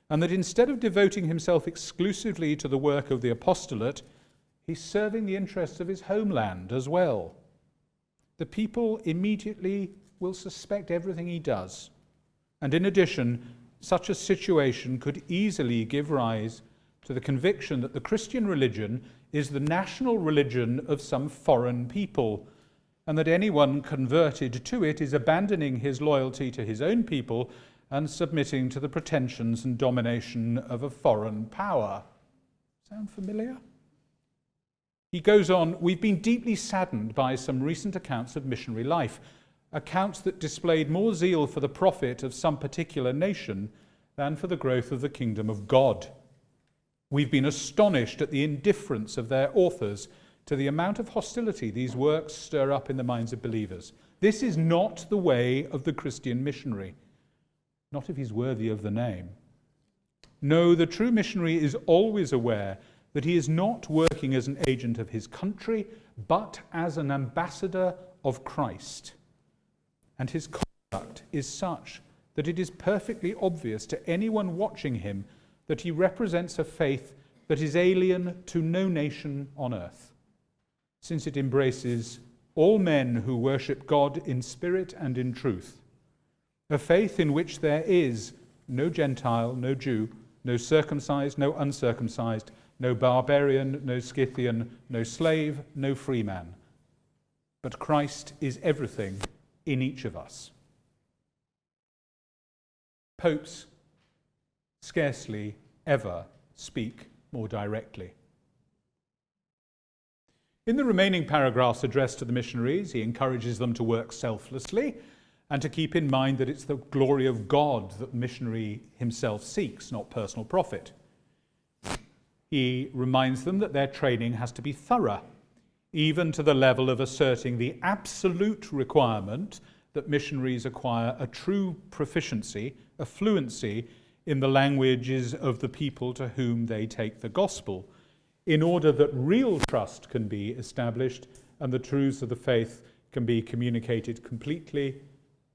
and that instead of devoting himself exclusively to the work of the apostolate, he's serving the interests of his homeland as well. The people immediately will suspect everything he does. And in addition, such a situation could easily give rise to the conviction that the Christian religion is the national religion of some foreign people, and that anyone converted to it is abandoning his loyalty to his own people and submitting to the pretensions and domination of a foreign power. Sound familiar? He goes on, we've been deeply saddened by some recent accounts of missionary life, accounts that displayed more zeal for the profit of some particular nation than for the growth of the kingdom of God. We've been astonished at the indifference of their authors to the amount of hostility these works stir up in the minds of believers. This is not the way of the Christian missionary, not if he's worthy of the name. No, the true missionary is always aware that he is not working as an agent of his country, but as an ambassador of Christ. And his conduct is such that it is perfectly obvious to anyone watching him that he represents a faith that is alien to no nation on earth, since it embraces all men who worship God in spirit and in truth, a faith in which there is no Gentile, no Jew, no circumcised, no uncircumcised, no barbarian, no Scythian, no slave, no free man. But Christ is everything in each of us. Popes scarcely ever speak more directly. In the remaining paragraphs addressed to the missionaries, he encourages them to work selflessly and to keep in mind that it's the glory of God that the missionary himself seeks, not personal profit. He reminds them that their training has to be thorough, even to the level of asserting the absolute requirement that missionaries acquire a true proficiency, a fluency in the languages of the people to whom they take the gospel, in order that real trust can be established and the truths of the faith can be communicated completely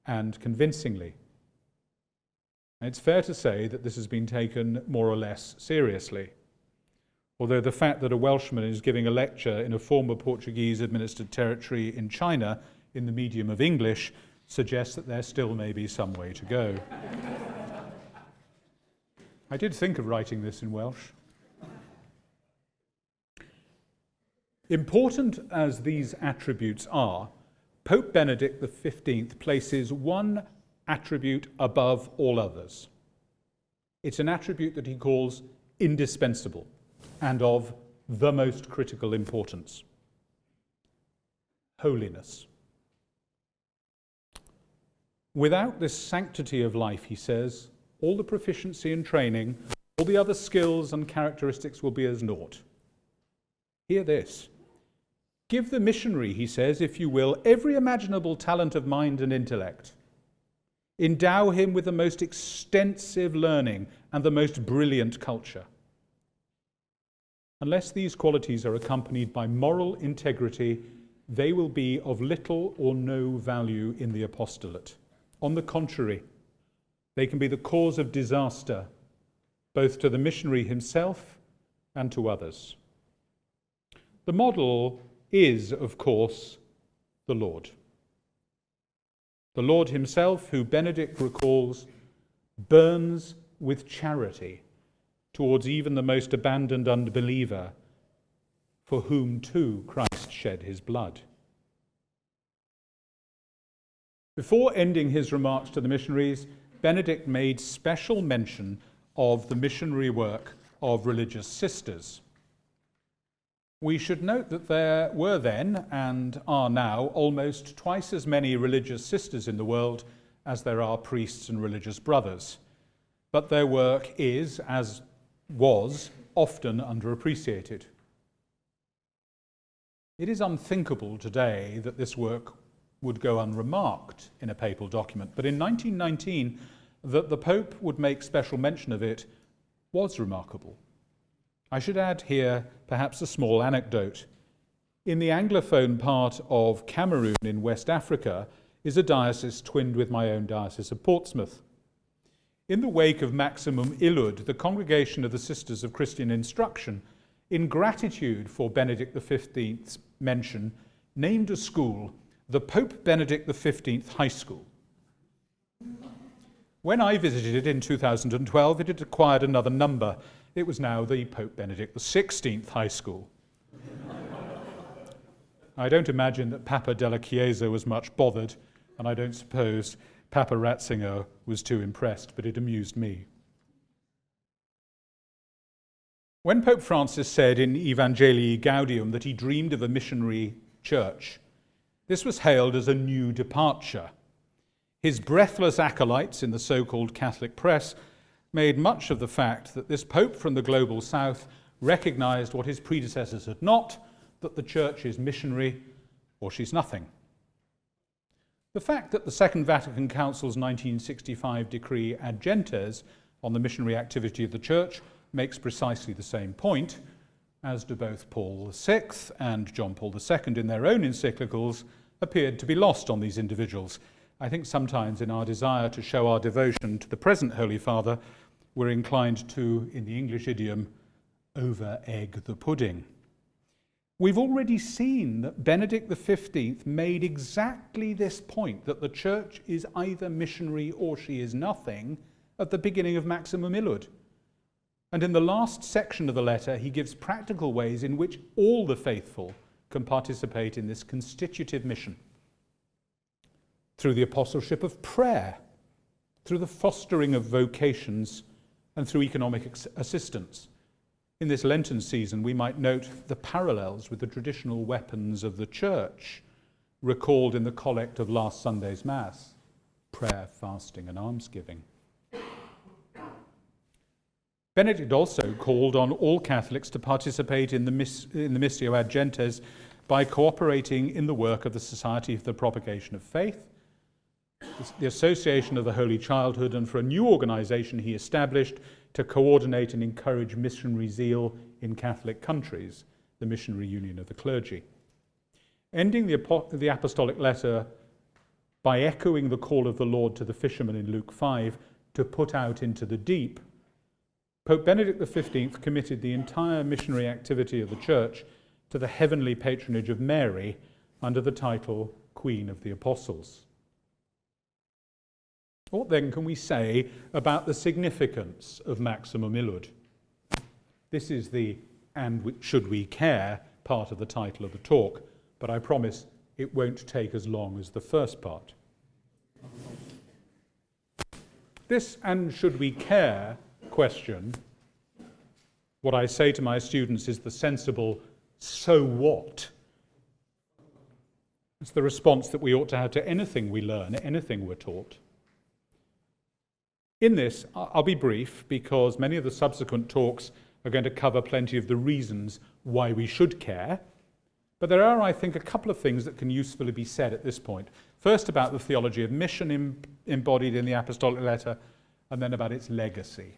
and convincingly. And it's fair to say that this has been taken more or less seriously, although the fact that a Welshman is giving a lecture in a former Portuguese-administered territory in China in the medium of English suggests that there still may be some way to go. I did think of writing this in Welsh. Important as these attributes are, Pope Benedict XV places one attribute above all others. It's an attribute that he calls indispensable and of the most critical importance: holiness. Without this sanctity of life, he says, all the proficiency and training, all the other skills and characteristics will be as naught. Hear this. Give the missionary, he says, if you will, every imaginable talent of mind and intellect. Endow him with the most extensive learning and the most brilliant culture. Unless these qualities are accompanied by moral integrity, they will be of little or no value in the apostolate. On the contrary, they can be the cause of disaster, both to the missionary himself and to others. The model is, of course, the Lord. The Lord himself, who Benedict recalls, burns with charity towards even the most abandoned unbeliever, for whom too Christ shed his blood. Before ending his remarks to the missionaries, Benedict made special mention of the missionary work of religious sisters. We should note that there were then, and are now, almost twice as many religious sisters in the world as there are priests and religious brothers. But their work is, as was, often underappreciated. It is unthinkable today that this work would go unremarked in a papal document, but in 1919, that the Pope would make special mention of it was remarkable. I should add here perhaps a small anecdote. In the Anglophone part of Cameroon in West Africa is a diocese twinned with my own diocese of Portsmouth. In the wake of Maximum Illud, the Congregation of the Sisters of Christian Instruction, in gratitude for Benedict XV's mention, named a school the Pope Benedict XV High School. When I visited it in 2012, it had acquired another number. It was now the Pope Benedict XVI High School. I don't imagine that Papa della Chiesa was much bothered, and I don't suppose Papa Ratzinger was too impressed, but it amused me. When Pope Francis said in Evangelii Gaudium that he dreamed of a missionary church, this was hailed as a new departure. His breathless acolytes in the so-called Catholic press made much of the fact that this Pope from the global south recognized what his predecessors had not, that the church is missionary or she's nothing. The fact that the Second Vatican Council's 1965 decree Ad Gentes on the missionary activity of the church makes precisely the same point, as do both Paul VI and John Paul II in their own encyclicals, appeared to be lost on these individuals. I think sometimes in our desire to show our devotion to the present Holy Father, we're inclined to, in the English idiom, over-egg the pudding. We've already seen that Benedict XV made exactly this point, that the church is either missionary or she is nothing, at the beginning of Maximum Illud. And in the last section of the letter, he gives practical ways in which all the faithful can participate in this constitutive mission. Through the apostleship of prayer, through the fostering of vocations, and through economic assistance. In this Lenten season, we might note the parallels with the traditional weapons of the church, recalled in the collect of last Sunday's Mass: prayer, fasting, and almsgiving. Benedict also called on all Catholics to participate in the Missio Ad Gentes by cooperating in the work of the Society for the Propagation of Faith, the Association of the Holy Childhood, and for a new organization he established to coordinate and encourage missionary zeal in Catholic countries, the Missionary Union of the Clergy. Ending the apostolic letter by echoing the call of the Lord to the fishermen in Luke 5 to put out into the deep, Pope Benedict XV committed the entire missionary activity of the Church to the heavenly patronage of Mary under the title Queen of the Apostles. What then can we say about the significance of Maximum Illud? This is the "and should we care" part of the title of the talk, but I promise it won't take as long as the first part. This "and should we care" question, what I say to my students is the sensible "so what?" It's the response that we ought to have to anything we learn, anything we're taught. In this, I'll be brief because many of the subsequent talks are going to cover plenty of the reasons why we should care. But there are, I think, a couple of things that can usefully be said at this point. First, about the theology of mission embodied in the apostolic letter, and then about its legacy.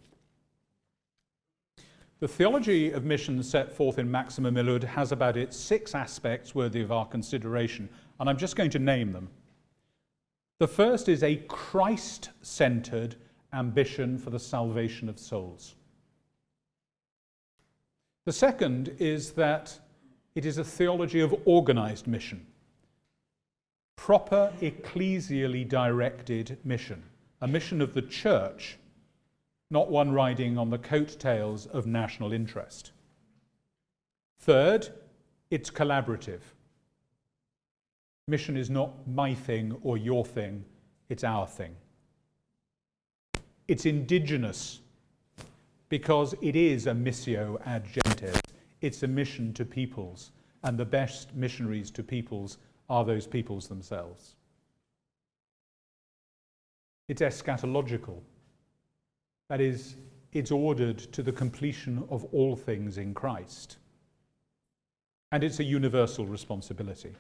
The theology of mission set forth in Maximum Illud has about its 6 aspects worthy of our consideration, and I'm just going to name them. The first is a Christ-centered ambition for the salvation of souls. The second is that it is a theology of organized mission, proper ecclesially directed mission, a mission of the church, not one riding on the coattails of national interest. Third, it's collaborative. Mission is not my thing or your thing, it's our thing. It's indigenous because it is a missio ad gentes. It's a mission to peoples, and the best missionaries to peoples are those peoples themselves. It's eschatological. That is, it's ordered to the completion of all things in Christ. And it's a universal responsibility.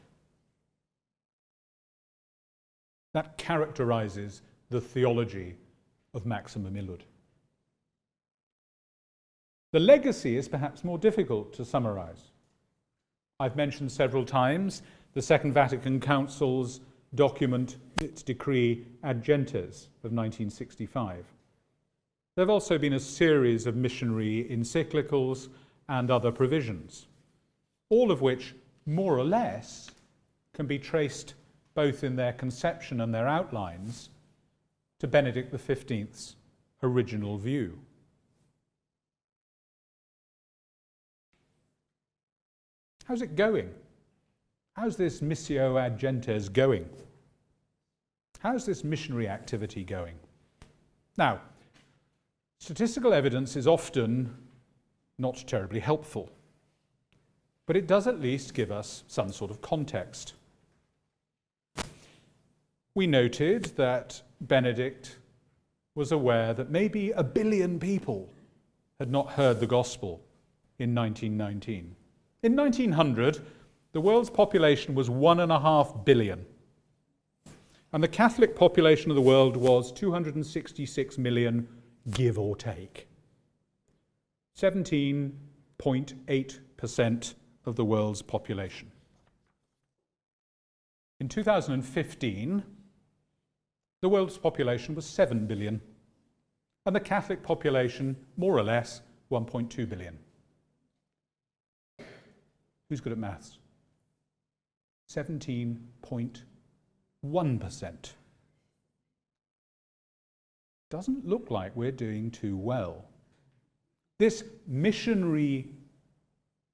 That characterizes the theology of Maximum Illud. The legacy is perhaps more difficult to summarize. I've mentioned several times the Second Vatican Council's document, its decree Ad Gentes of 1965. There have also been a series of missionary encyclicals and other provisions, all of which, more or less, can be traced both in their conception and their outlines to Benedict XV's original view. How's it going? How's this Missio Ad Gentes going? How's this missionary activity going? Now, statistical evidence is often not terribly helpful, but it does at least give us some sort of context. We noted that Benedict was aware that maybe 1 billion people had not heard the gospel in 1919. In 1900, the world's population was 1.5 billion, and the Catholic population of the world was 266 million, give or take. 17.8% of the world's population. In 2015, the world's population was 7 billion, and the Catholic population, more or less, 1.2 billion. Who's good at maths? 17.1%. Doesn't look like we're doing too well. This missionary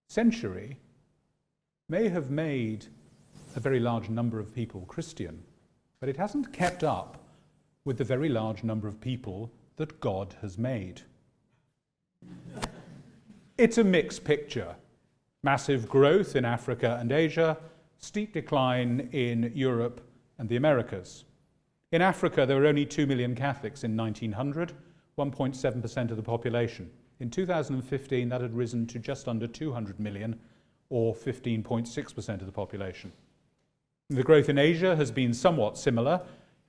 century may have made a very large number of people Christian, but it hasn't kept up with the very large number of people that God has made. It's a mixed picture. Massive growth in Africa and Asia, steep decline in Europe and the Americas. In Africa, there were only 2 million Catholics in 1900, 1.7% of the population. In 2015, that had risen to just under 200 million, or 15.6% of the population. The growth in Asia has been somewhat similar,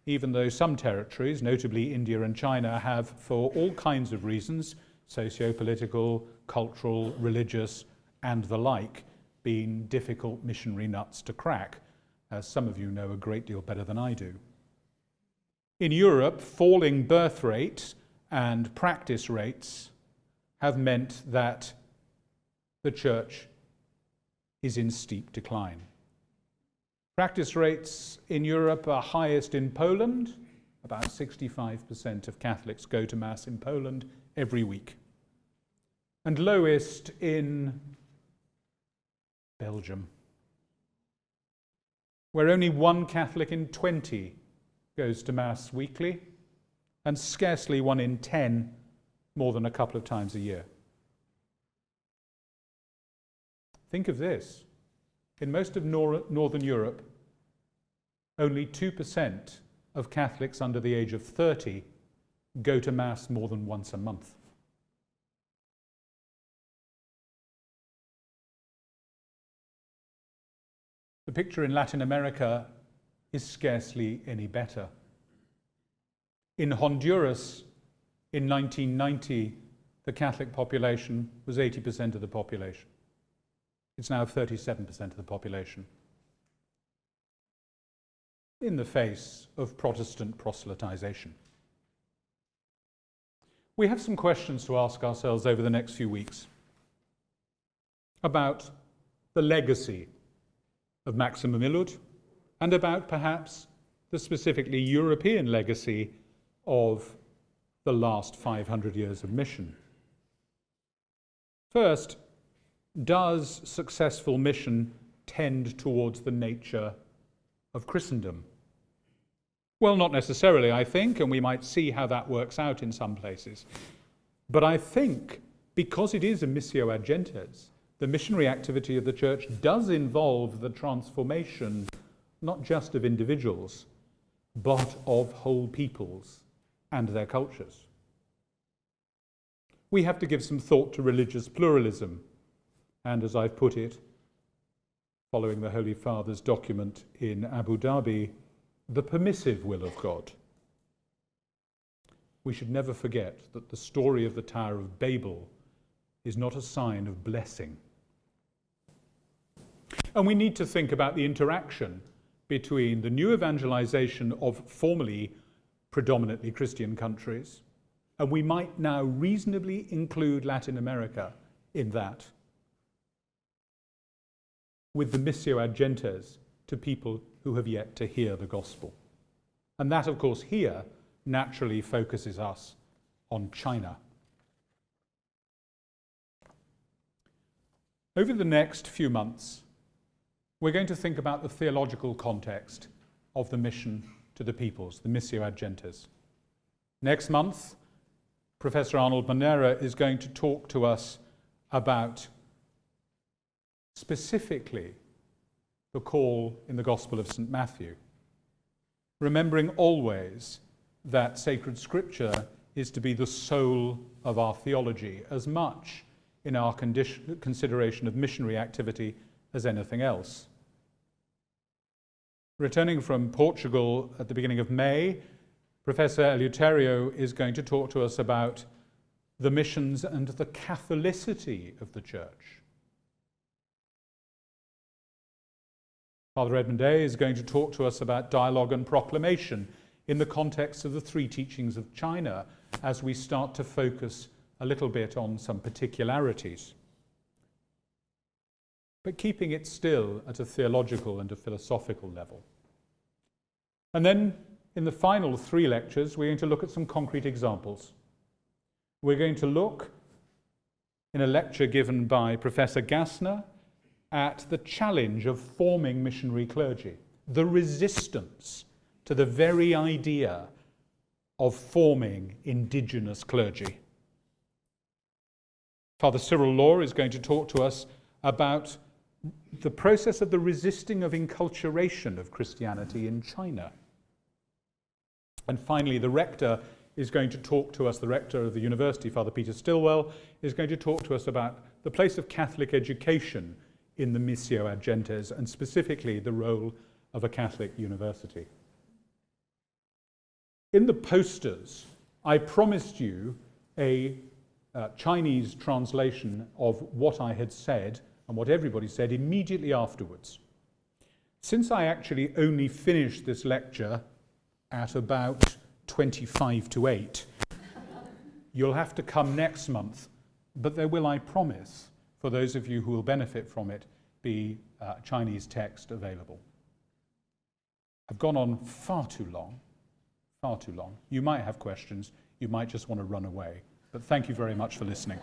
even though some territories, notably India and China, have, for all kinds of reasons, socio-political, cultural, religious, and the like, been difficult missionary nuts to crack, as some of you know a great deal better than I do. In Europe, falling birth rates and practice rates have meant that the church is in steep decline. Practice rates in Europe are highest in Poland. About 65% of Catholics go to Mass in Poland every week. And lowest in Belgium, where only 1 Catholic in 20 goes to Mass weekly, and scarcely 1 in 10 more than a couple of times a year. Think of this. In most of Northern Europe, only 2% of Catholics under the age of 30 go to Mass more than once a month. The picture in Latin America is scarcely any better. In Honduras, in 1990, the Catholic population was 80% of the population. It's now 37% of the population. In the face of Protestant proselytization. We have some questions to ask ourselves over the next few weeks about the legacy of Maximum Illud, and about perhaps the specifically European legacy of the last 500 years of mission. First, does successful mission tend towards the nature of Christendom? Well, not necessarily, I think, and we might see how that works out in some places. But I think, because it is a Missio Ad Gentes, the missionary activity of the church does involve the transformation not just of individuals, but of whole peoples and their cultures. We have to give some thought to religious pluralism, and as I've put it, following the Holy Father's document in Abu Dhabi, the permissive will of God. We should never forget that the story of the Tower of Babel is not a sign of blessing. And we need to think about the interaction between the new evangelization of formerly predominantly Christian countries, and we might now reasonably include Latin America in that, with the missio ad gentes to people who have yet to hear the gospel. And that, of course, here naturally focuses us on China. Over the next few months, we're going to think about the theological context of the mission to the peoples, the missio ad gentes. Next month, Professor Arnold Manera is going to talk to us about specifically the call in the Gospel of St. Matthew, remembering always that sacred scripture is to be the soul of our theology as much in our consideration of missionary activity as anything else. Returning from Portugal at the beginning of May, Professor Eleuterio is going to talk to us about the missions and the Catholicity of the Church. Father Edmund Day is going to talk to us about dialogue and proclamation in the context of the three teachings of China, as we start to focus a little bit on some particularities, but keeping it still at a theological and a philosophical level. And then in the final three lectures, we're going to look at some concrete examples. We're going to look, in a lecture given by Professor Gassner, at the challenge of forming missionary clergy, the resistance to the very idea of forming indigenous clergy. Father Cyril Law is going to talk to us about the process of the resisting of enculturation of Christianity in China. And finally, the rector is going to talk to us, the rector of the university, Father Peter Stilwell, is going to talk to us about the place of Catholic education in the missio ad gentes, and specifically the role of a Catholic university. In the posters, I promised you a Chinese translation of what I had said and what everybody said immediately afterwards. Since I actually only finished this lecture at about 25 to 8, you'll have to come next month, but there will, I promise, for those of you who will benefit from it, be Chinese text available. I've gone on far too long. You might have questions, you might just want to run away, but thank you very much for listening.